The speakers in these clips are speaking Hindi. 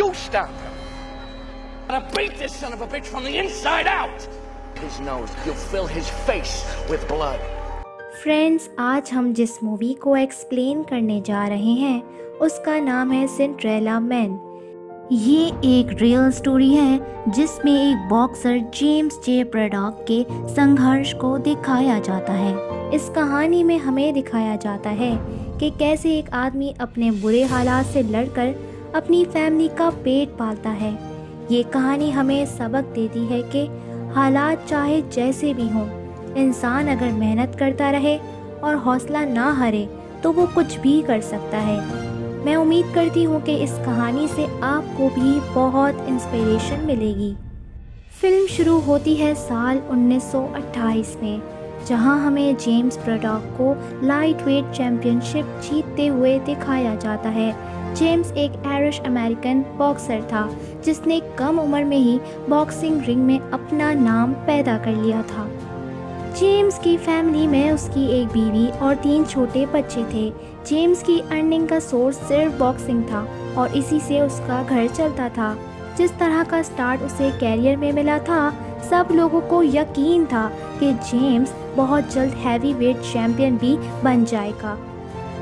goose stamper. I'm gonna beat this son of a bitch from the inside out. His nose, you'll fill his face with blood. Friends, आज हम जिस मूवी को एक्सप्लेन करने जा रहे हैं उसका नाम है सिंड्रेला मैन। ये एक रियल स्टोरी है जिसमें एक बॉक्सर जेम्स जे ब्रैडॉक के संघर्ष को दिखाया जाता है। इस कहानी में हमें दिखाया जाता है कि कैसे एक आदमी अपने बुरे हालात से लड़कर अपनी फैमिली का पेट पालता है। ये कहानी हमें सबक देती है कि हालात चाहे जैसे भी हों, इंसान अगर मेहनत करता रहे और हौसला ना हारे तो वो कुछ भी कर सकता है। मैं उम्मीद करती हूँ कि इस कहानी से आपको भी बहुत इंस्पिरेशन मिलेगी। फिल्म शुरू होती है साल 1928 में, जहाँ हमें जेम्स ब्रैडॉक को लाइट वेट चैम्पियनशिप जीतते हुए दिखाया जाता है। जेम्स एक आयरिश अमेरिकन बॉक्सर था जिसने कम उम्र में ही बॉक्सिंग रिंग में अपना नाम पैदा कर लिया था। जेम्स की फैमिली में उसकी एक बीवी और 3 छोटे बच्चे थे। जेम्स की अर्निंग का सोर्स सिर्फ बॉक्सिंग था और इसी से उसका घर चलता था। जिस तरह का स्टार्ट उसे कैरियर में मिला था, सब लोगों को यकीन था कि जेम्स बहुत जल्द हैवी वेट चैंपियन भी बन जाएगा।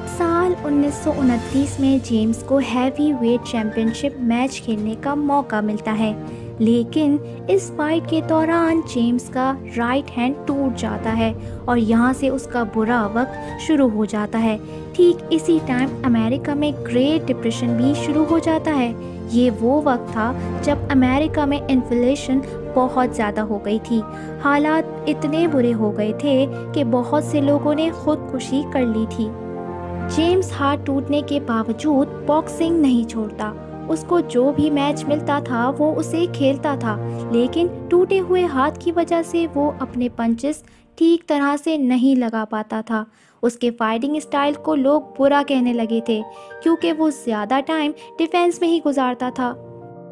साल 1929 में जेम्स को हैवी वेट चैंपियनशिप मैच खेलने का मौका मिलता है, लेकिन इस फाइट के दौरान जेम्स का राइट हैंड टूट जाता है और यहाँ से उसका बुरा वक्त शुरू हो जाता है। ठीक इसी टाइम अमेरिका में ग्रेट डिप्रेशन भी शुरू हो जाता है। ये वो वक्त था जब अमेरिका में इन्फ्लेशन बहुत ज़्यादा हो गई थी। हालात इतने बुरे हो गए थे कि बहुत से लोगों ने खुदकुशी कर ली थी। जेम्स हाथ टूटने के बावजूद बॉक्सिंग नहीं छोड़ता। उसको जो भी मैच मिलता था वो उसे खेलता था, लेकिन टूटे हुए हाथ की वजह से वो अपने पंचेस ठीक तरह से नहीं लगा पाता था। उसके फाइटिंग स्टाइल को लोग बुरा कहने लगे थे क्योंकि वो ज़्यादा टाइम डिफेंस में ही गुजारता था।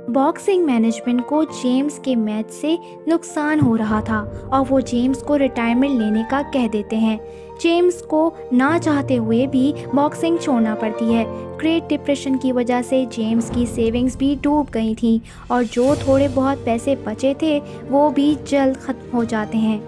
बॉक्सिंग मैनेजमेंट को जेम्स के मैच से नुकसान हो रहा था और वो जेम्स को रिटायरमेंट लेने का कह देते हैं। जेम्स को ना चाहते हुए भी बॉक्सिंग छोड़ना पड़ती है। ग्रेट डिप्रेशन की वजह से जेम्स की सेविंग्स भी डूब गई थी और जो थोड़े बहुत पैसे बचे थे वो भी जल्द ख़त्म हो जाते हैं।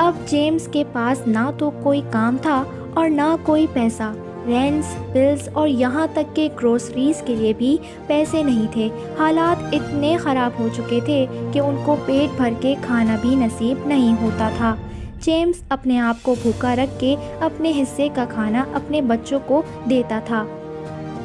अब जेम्स के पास ना तो कोई काम था और ना कोई पैसा। रेंट्स, बिल्स और यहाँ तक के ग्रोसरीज के लिए भी पैसे नहीं थे। हालात इतने ख़राब हो चुके थे कि उनको पेट भर के खाना भी नसीब नहीं होता था। जेम्स अपने आप को भूखा रख के अपने हिस्से का खाना अपने बच्चों को देता था।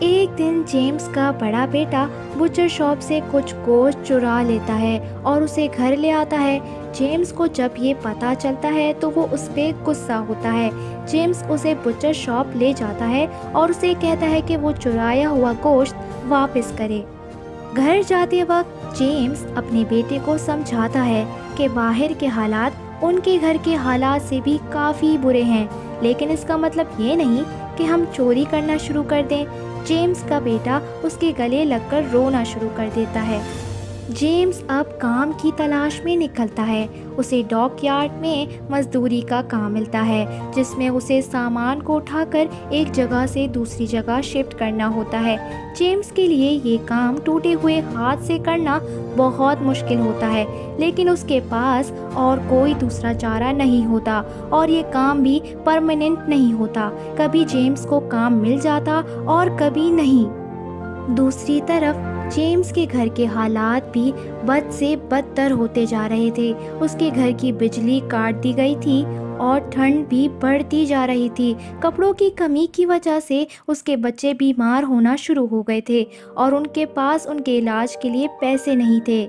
एक दिन जेम्स का बड़ा बेटा बुचर शॉप से कुछ गोश्त चुरा लेता है और उसे घर ले आता है। जेम्स को जब ये पता चलता है तो वो उस पर गुस्सा होता है। जेम्स उसे बुचर शॉप ले जाता है और उसे कहता है कि वो चुराया हुआ गोश्त वापस करे। घर जाते वक्त जेम्स अपने बेटे को समझाता है कि बाहर के हालात उनके घर के हालात से भी काफ़ी बुरे हैं, लेकिन इसका मतलब ये नहीं कि हम चोरी करना शुरू कर दें। जेम्स का बेटा उसके गले लगकर रोना शुरू कर देता है। जेम्स अब काम की तलाश में निकलता है। उसे डॉकयार्ड में मजदूरी का काम मिलता है जिसमें उसे सामान को उठाकर एक जगह से दूसरी जगह शिफ्ट करना होता है। जेम्स के लिए ये काम टूटे हुए हाथ से करना बहुत मुश्किल होता है, लेकिन उसके पास और कोई दूसरा चारा नहीं होता और ये काम भी परमानेंट नहीं होता। कभी जेम्स को काम मिल जाता और कभी नहीं। दूसरी तरफ जेम्स के घर के हालात भी बद से बदतर होते जा रहे थे। उसके घर की बिजली काट दी गई थी और ठंड भी बढ़ती जा रही थी। कपड़ों की कमी की वजह से उसके बच्चे बीमार होना शुरू हो गए थे और उनके पास उनके इलाज के लिए पैसे नहीं थे।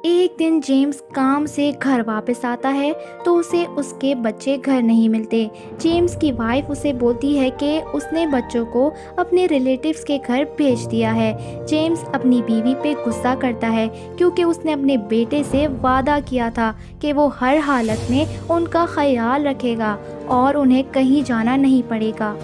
एक दिन जेम्स काम से घर वापस आता है तो उसे उसके बच्चे घर नहीं मिलते। जेम्स की वाइफ उसे बोलती है कि उसने बच्चों को अपने रिलेटिव्स के घर भेज दिया है। जेम्स अपनी बीवी पे गुस्सा करता है क्योंकि उसने अपने बेटे से वादा किया था कि वो हर हालत में उनका ख्याल रखेगा और उन्हें कहीं जाना नहीं पड़ेगा।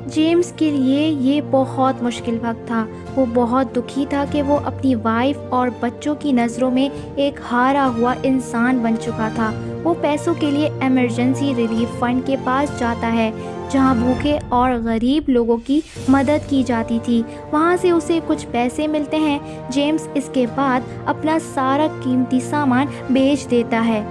जेम्स के लिए ये बहुत मुश्किल वक्त था। वो बहुत दुखी था कि वो अपनी वाइफ और बच्चों की नज़रों में एक हारा हुआ इंसान बन चुका था। वो पैसों के लिए इमरजेंसी रिलीफ फंड के पास जाता है। जहां भूखे और गरीब लोगों की मदद की जाती थी। वहां से उसे कुछ पैसे मिलते हैं। जेम्स इसके बाद अपना सारा कीमती सामान बेच देता है,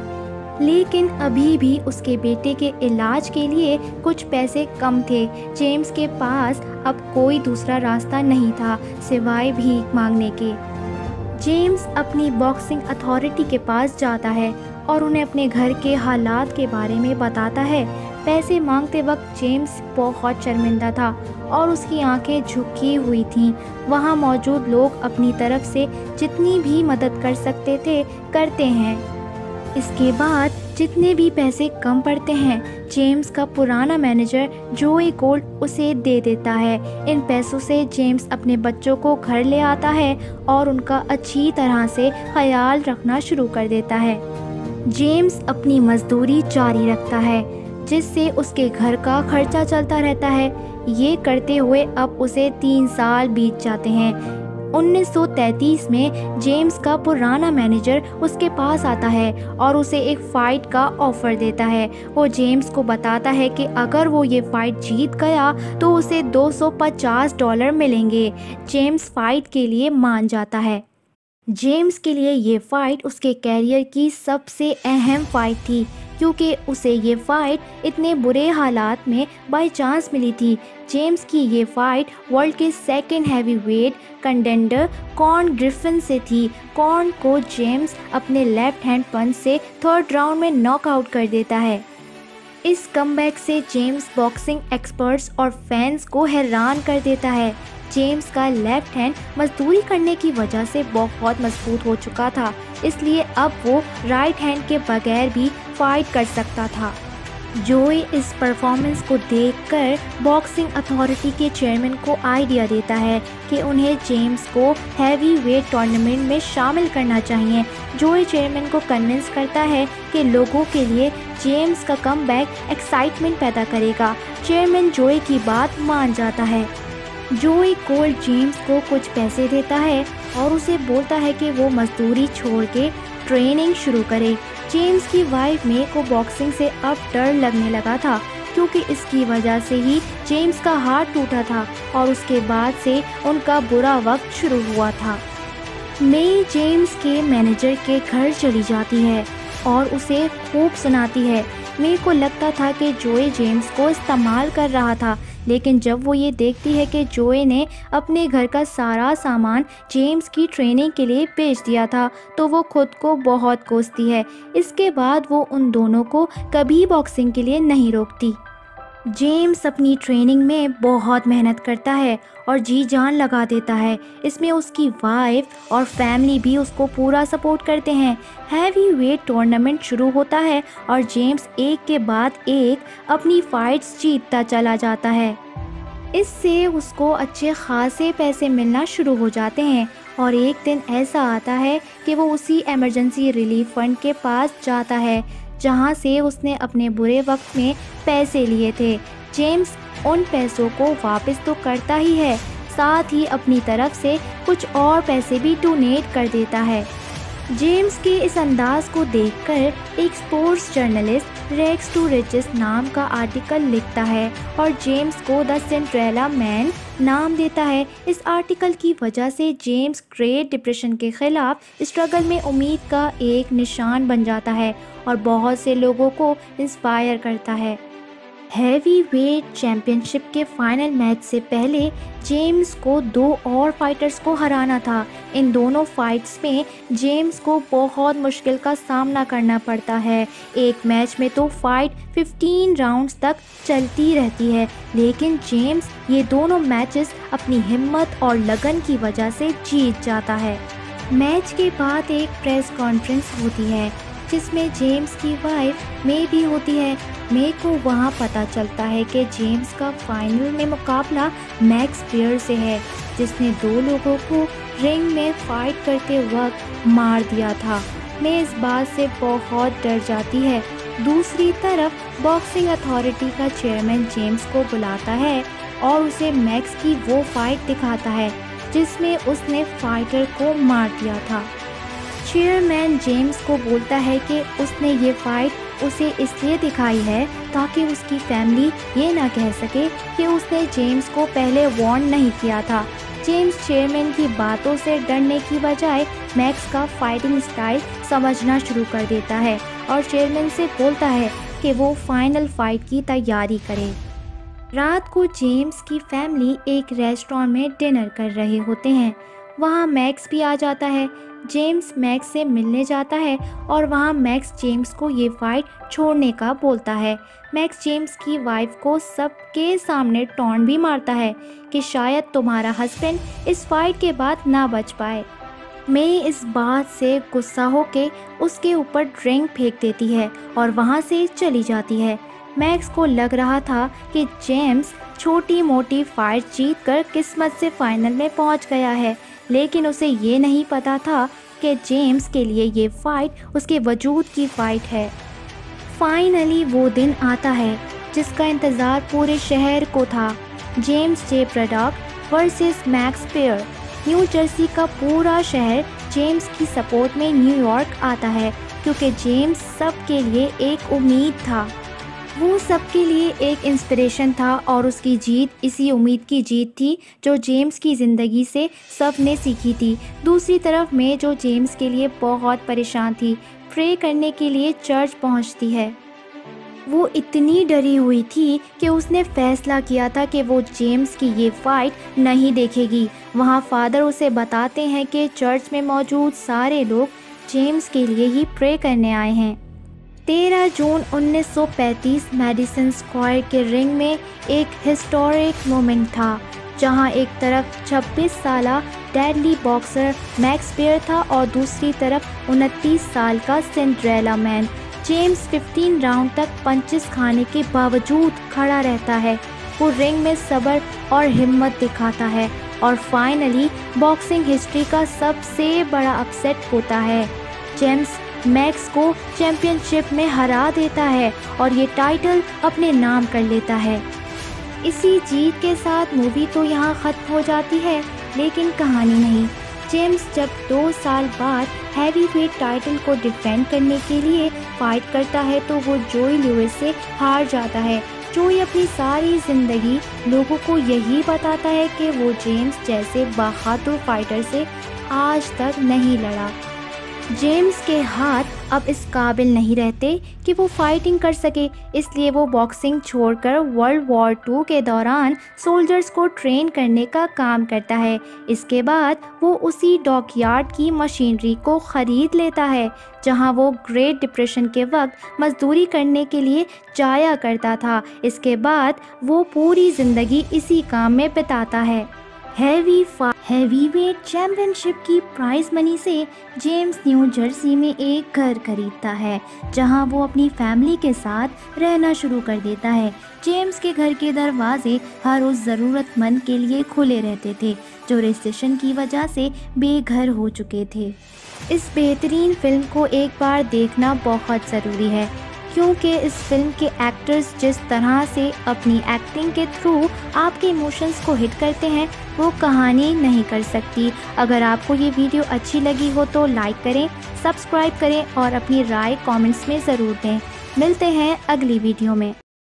लेकिन अभी भी उसके बेटे के इलाज के लिए कुछ पैसे कम थे। जेम्स के पास अब कोई दूसरा रास्ता नहीं था सिवाय भीख मांगने के। जेम्स अपनी बॉक्सिंग अथॉरिटी के पास जाता है और उन्हें अपने घर के हालात के बारे में बताता है। पैसे मांगते वक्त जेम्स बहुत शर्मिंदा था और उसकी आंखें झुकी हुई थीं। वहां मौजूद लोग अपनी तरफ से जितनी भी मदद कर सकते थे करते हैं। इसके बाद जितने भी पैसे कम पड़ते हैं, जेम्स का पुराना मैनेजर जोई गोल्ड उसे दे देता है। इन पैसों से जेम्स अपने बच्चों को घर ले आता है और उनका अच्छी तरह से ख्याल रखना शुरू कर देता है। जेम्स अपनी मजदूरी जारी रखता है, जिससे उसके घर का खर्चा चलता रहता है। ये करते हुए अब उसे 3 साल बीत जाते हैं। 1933 में जेम्स का पुराना मैनेजर उसके पास आता है और उसे एक फ़ाइट का ऑफ़र देता है। वो जेम्स को बताता है कि अगर वो ये फ़ाइट जीत गया तो उसे $250 मिलेंगे। जेम्स फ़ाइट के लिए मान जाता है। जेम्स के लिए ये फ़ाइट उसके कैरियर की सबसे अहम फ़ाइट थी, क्योंकि उसे ये फ़ाइट इतने बुरे हालात में बाय चांस मिली थी। जेम्स की ये फ़ाइट वर्ल्ड के second heavyweight contender corn Griffin से थी। कॉर्न को जेम्स अपने लेफ्ट हैंड पंच से 3rd राउंड में नॉकआउट कर देता है। इस कमबैक से जेम्स बॉक्सिंग एक्सपर्ट्स और फैंस को हैरान कर देता है। जेम्स का लेफ्ट हैंड मजदूरी करने की वजह से बहुत मजबूत हो चुका था, इसलिए अब वो राइट हैंड के बगैर भी फाइट कर सकता था। जोई इस परफॉर्मेंस को देखकर बॉक्सिंग अथॉरिटी के चेयरमैन को आइडिया देता है कि उन्हें जेम्स को हैवी वेट टूर्नामेंट में शामिल करना चाहिए। जोई चेयरमैन को कन्विंस करता है कि लोगों के लिए जेम्स का कमबैक एक्साइटमेंट पैदा करेगा। चेयरमैन जोई की बात मान जाता है। जोई गोल्ड जेम्स को कुछ पैसे देता है और उसे बोलता है कि वो मजदूरी छोड़ के ट्रेनिंग शुरू करे। जेम्स की वाइफ मे को बॉक्सिंग से अब डर लगने लगा था, क्योंकि इसकी वजह से ही जेम्स का हाथ टूटा था और उसके बाद से उनका बुरा वक्त शुरू हुआ था। मे जेम्स के मैनेजर के घर चली जाती है और उसे खूब सुनाती है। मे को लगता था कि जोई जेम्स को इस्तेमाल कर रहा था, लेकिन जब वो ये देखती है कि जोई ने अपने घर का सारा सामान जेम्स की ट्रेनिंग के लिए बेच दिया था, तो वो खुद को बहुत कोसती है। इसके बाद वो उन दोनों को कभी बॉक्सिंग के लिए नहीं रोकती। जेम्स अपनी ट्रेनिंग में बहुत मेहनत करता है और जी जान लगा देता है। इसमें उसकी वाइफ और फैमिली भी उसको पूरा सपोर्ट करते हैं। हैवी वेट टूर्नामेंट शुरू होता है और जेम्स एक के बाद एक अपनी फाइट्स जीतता चला जाता है। इससे उसको अच्छे खासे पैसे मिलना शुरू हो जाते हैं और एक दिन ऐसा आता है कि वो उसी इमरजेंसी रिलीफ फंड के पास जाता है जहां से उसने अपने बुरे वक्त में पैसे लिए थे। जेम्स उन पैसों को वापस तो करता ही है, साथ ही अपनी तरफ से कुछ और पैसे भी डोनेट कर देता है। जेम्स के इस अंदाज को देखकर एक sports journalist rags to riches नाम का आर्टिकल लिखता है और जेम्स को द सिंड्रेला मैन नाम देता है। इस आर्टिकल की वजह से जेम्स ग्रेट डिप्रेशन के खिलाफ स्ट्रगल में उम्मीद का एक निशान बन जाता है और बहुत से लोगों को इंस्पायर करता है। हैवी वेट चैंपियनशिप के फाइनल मैच से पहले जेम्स को 2 और फाइटर्स को हराना था। इन दोनों फाइट्स में जेम्स को बहुत मुश्किल का सामना करना पड़ता है। एक मैच में तो फाइट 15 राउंड्स तक चलती रहती है, लेकिन जेम्स ये दोनों मैचेस अपनी हिम्मत और लगन की वजह से जीत जाता है। मैच के बाद एक प्रेस कॉन्फ्रेंस होती है जिसमें जेम्स की वाइफ मे भी होती है। मे को वहां पता चलता है कि जेम्स का फाइनल में मुकाबला मैक्स पियर से है, जिसने 2 लोगों को रिंग में फाइट करते वक्त मार दिया था। मे इस बात से बहुत डर जाती है। दूसरी तरफ बॉक्सिंग अथॉरिटी का चेयरमैन जेम्स को बुलाता है और उसे मैक्स की वो फाइट दिखाता है जिसमें उसने फाइटर को मार दिया था। चेयरमैन जेम्स को बोलता है कि उसने ये फाइट उसे इसलिए दिखाई है ताकि उसकी फैमिली ये ना कह सके कि उसने जेम्स को पहले वार्न नहीं किया था। जेम्स चेयरमैन की बातों से डरने की बजाय मैक्स का फाइटिंग स्टाइल समझना शुरू कर देता है और चेयरमैन से बोलता है कि वो फाइनल फाइट की तैयारी करे। रात को जेम्स की फैमिली एक रेस्टोरेंट में डिनर कर रहे होते हैं। वहाँ मैक्स भी आ जाता है। जेम्स मैक्स से मिलने जाता है और वहाँ मैक्स जेम्स को ये फाइट छोड़ने का बोलता है। मैक्स जेम्स की वाइफ को सबके सामने टॉन्ट भी मारता है कि शायद तुम्हारा हस्बैंड इस फाइट के बाद ना बच पाए। मे इस बात से गुस्सा होके उसके ऊपर ड्रिंक फेंक देती है और वहाँ से चली जाती है। मैक्स को लग रहा था कि जेम्स छोटी मोटी फाइट जीत कर किस्मत से फाइनल में पहुँच गया है, लेकिन उसे ये नहीं पता था कि जेम्स के लिए ये फाइट उसके वजूद की फाइट है। फाइनली वो दिन आता है जिसका इंतज़ार पूरे शहर को था। जेम्स जे प्रोडक्ट वर्सेस मैक्स पेयर। न्यू जर्सी का पूरा शहर जेम्स की सपोर्ट में न्यूयॉर्क आता है क्योंकि जेम्स सबके लिए एक उम्मीद था। वो सबके लिए एक इंस्पिरेशन था और उसकी जीत इसी उम्मीद की जीत थी जो जेम्स की ज़िंदगी से सब ने सीखी थी। दूसरी तरफ मैं जो जेम्स के लिए बहुत परेशान थी, प्रे करने के लिए चर्च पहुंचती है। वो इतनी डरी हुई थी कि उसने फैसला किया था कि वो जेम्स की ये फाइट नहीं देखेगी। वहाँ फादर उसे बताते हैं कि चर्च में मौजूद सारे लोग जेम्स के लिए ही प्रे करने आए हैं। 13 जून 1935 मैडिसन स्क्वायर के रिंग में एक हिस्टोरिक मोमेंट था, जहां एक तरफ 26 साला डेडली बॉक्सर मैक्स पेयर था और दूसरी तरफ 29 साल का सिंड्रेला मैन। जेम्स 15 राउंड तक पंचेस खाने के बावजूद खड़ा रहता है। वो रिंग में सब्र और हिम्मत दिखाता है और फाइनली बॉक्सिंग हिस्ट्री का सबसे बड़ा अपसेट होता है। जेम्स मैक्स को चैंपियनशिप में हरा देता है और ये टाइटल अपने नाम कर लेता है। इसी जीत के साथ मूवी तो यहाँ ख़त्म हो जाती है, लेकिन कहानी नहीं। जेम्स जब 2 साल बाद हैवीवेट टाइटल को डिफेंड करने के लिए फाइट करता है तो वो जोई लुइस से हार जाता है। जोई अपनी सारी ज़िंदगी लोगों को यही बताता है कि वो जेम्स जैसे बहादुर फाइटर से आज तक नहीं लड़ा। जेम्स के हाथ अब इस काबिल नहीं रहते कि वो फाइटिंग कर सके, इसलिए वो बॉक्सिंग छोड़कर वर्ल्ड वॉर 2 के दौरान सोल्जर्स को ट्रेन करने का काम करता है। इसके बाद वो उसी डॉकयार्ड की मशीनरी को ख़रीद लेता है जहां वो ग्रेट डिप्रेशन के वक्त मजदूरी करने के लिए जाया करता था। इसके बाद वो पूरी ज़िंदगी इसी काम में बिताता है। हैवीवेट चैंपियनशिप की प्राइज मनी से जेम्स न्यू जर्सी में एक घर खरीदता है जहां वो अपनी फैमिली के साथ रहना शुरू कर देता है। जेम्स के घर के दरवाजे हर उस ज़रूरतमंद के लिए खुले रहते थे जो रिसेशन की वजह से बेघर हो चुके थे। इस बेहतरीन फिल्म को एक बार देखना बहुत ज़रूरी है क्योंकि इस फिल्म के एक्टर्स जिस तरह से अपनी एक्टिंग के थ्रू आपके इमोशंस को हिट करते हैं वो कहानी नहीं कर सकती। अगर आपको ये वीडियो अच्छी लगी हो तो लाइक करें, सब्सक्राइब करें और अपनी राय कमेंट्स में ज़रूर दें। मिलते हैं अगली वीडियो में।